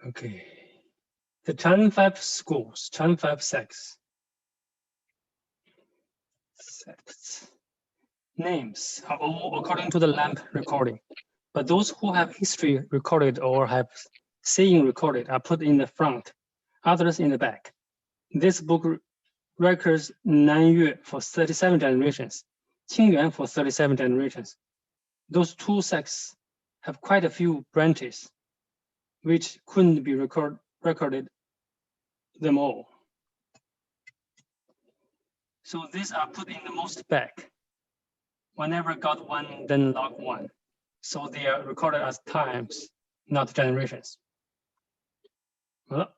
Okay, the Chan 5 schools, Chan 5 sects. Names are all according to the lamp recording, but those who have history recorded or have saying recorded are put in the front, others in the back. This book records Nanyue for 37 generations, Qingyuan for 37 generations. Those two sects have quite a few branches. which couldn't be recorded them all. So these are put in the most back. Whenever got one, then log one. So they are recorded as times, not generations. 好了，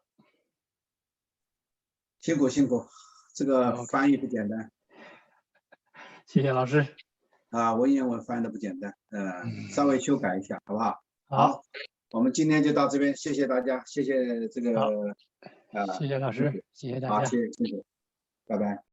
辛苦辛苦，这个翻译不简单。谢谢老师。啊，文言文翻译的不简单，稍微修改一下，好不好？好，我们今天就到这边，谢谢大家，谢谢这个，谢谢老师，谢谢大家，好，谢谢，拜拜。